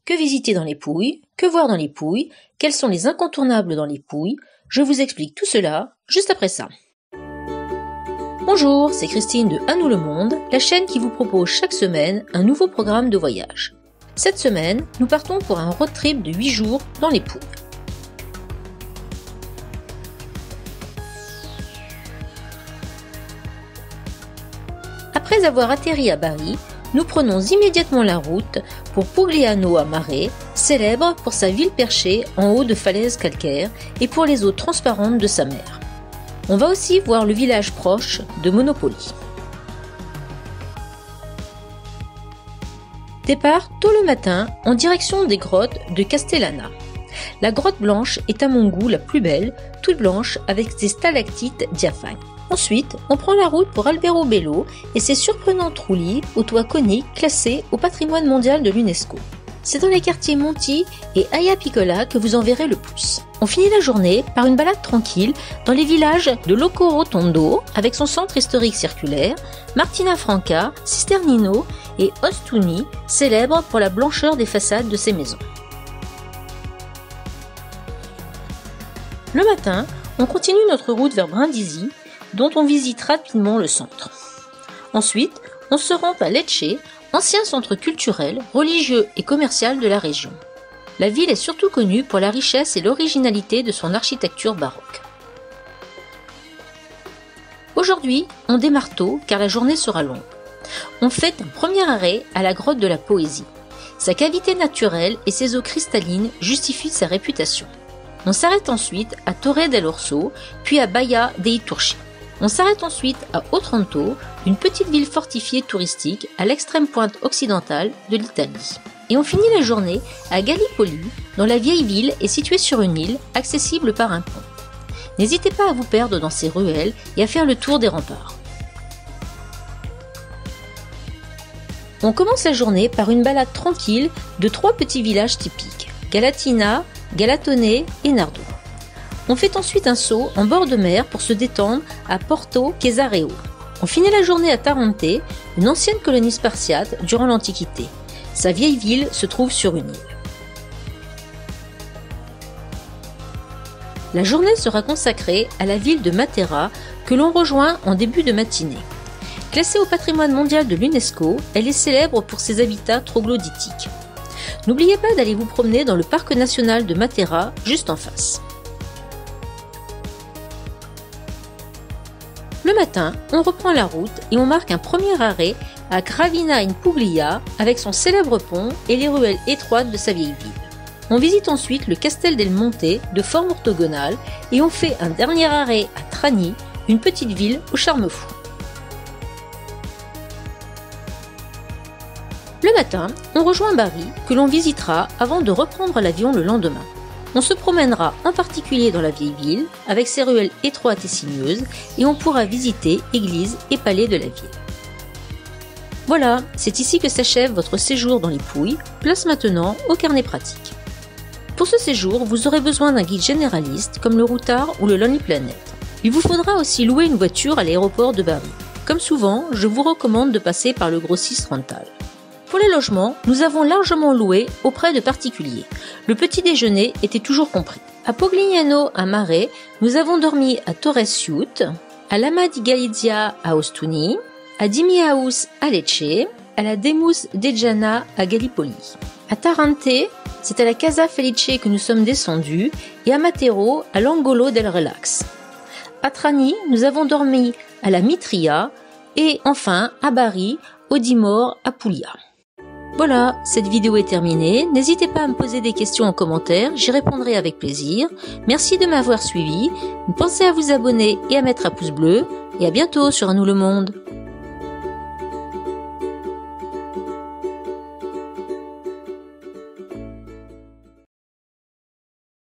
Que visiter dans les Pouilles? Que voir dans les Pouilles? Quels sont les incontournables dans les Pouilles? Je vous explique tout cela juste après ça. Bonjour, c'est Christine de À nous le monde, la chaîne qui vous propose chaque semaine un nouveau programme de voyage. Cette semaine, nous partons pour un road trip de 8 jours dans les Pouilles. Après avoir atterri à Bari, nous prenons immédiatement la route pour Pogliano a Mare, célèbre pour sa ville perchée en haut de falaises calcaires et pour les eaux transparentes de sa mer. On va aussi voir le village proche de Monopoli. Départ tôt le matin en direction des grottes de Castellana. La grotte blanche est à mon goût la plus belle, toute blanche avec ses stalactites diaphanes. Ensuite, on prend la route pour Alberobello et ses surprenantes roulis au toit conique classés au patrimoine mondial de l'UNESCO. C'est dans les quartiers Monti et Aia Piccola que vous en verrez le plus. On finit la journée par une balade tranquille dans les villages de Locorotondo avec son centre historique circulaire, Martina Franca, Cisternino et Ostuni, célèbre pour la blancheur des façades de ses maisons. Le matin, on continue notre route vers Brindisi, dont on visite rapidement le centre. Ensuite, on se rend à Lecce, ancien centre culturel, religieux et commercial de la région. La ville est surtout connue pour la richesse et l'originalité de son architecture baroque. Aujourd'hui, on démarre tôt car la journée sera longue. On fait un premier arrêt à la grotte de la Poésie. Sa cavité naturelle et ses eaux cristallines justifient sa réputation. On s'arrête ensuite à Torre dell'Orso, puis à Baia dei Turchi. On s'arrête ensuite à Otranto, une petite ville fortifiée touristique à l'extrême pointe occidentale de l'Italie. Et on finit la journée à Gallipoli, dont la vieille ville est située sur une île accessible par un pont. N'hésitez pas à vous perdre dans ces ruelles et à faire le tour des remparts. On commence la journée par une balade tranquille de 3 petits villages typiques, Galatina, Galatone et Nardo. On fait ensuite un saut en bord de mer pour se détendre à Porto Cesareo. On finit la journée à Tarente, une ancienne colonie spartiate durant l'Antiquité. Sa vieille ville se trouve sur une île. La journée sera consacrée à la ville de Matera que l'on rejoint en début de matinée. Classée au patrimoine mondial de l'UNESCO, elle est célèbre pour ses habitats troglodytiques. N'oubliez pas d'aller vous promener dans le parc national de Matera, juste en face. Le matin, on reprend la route et on marque un premier arrêt à Gravina in Puglia avec son célèbre pont et les ruelles étroites de sa vieille ville. On visite ensuite le Castel del Monte de forme orthogonale et on fait un dernier arrêt à Trani, une petite ville au charme fou. Le matin, on rejoint Bari que l'on visitera avant de reprendre l'avion le lendemain. On se promènera en particulier dans la vieille ville, avec ses ruelles étroites et sinueuses, et on pourra visiter églises et palais de la ville. Voilà, c'est ici que s'achève votre séjour dans les Pouilles, place maintenant au carnet pratique. Pour ce séjour, vous aurez besoin d'un guide généraliste comme le Routard ou le Lonely Planet. Il vous faudra aussi louer une voiture à l'aéroport de Bari. Comme souvent, je vous recommande de passer par le grossiste Rental. Pour les logements, nous avons largement loué auprès de particuliers. Le petit déjeuner était toujours compris. À Pogliano a Mare, nous avons dormi à Torres Siut, à Lama di Galizia à Ostuni, à Dimiaus à Lecce, à la Demus Deggiana à Gallipoli. À Tarente, c'est à la Casa Felice que nous sommes descendus et à Matero, à l'Angolo del Relax. À Trani, nous avons dormi à la Mitria et enfin à Bari, au Dimor à Puglia. Voilà, cette vidéo est terminée. N'hésitez pas à me poser des questions en commentaire, j'y répondrai avec plaisir. Merci de m'avoir suivi. Pensez à vous abonner et à mettre un pouce bleu. Et à bientôt sur À nous le monde.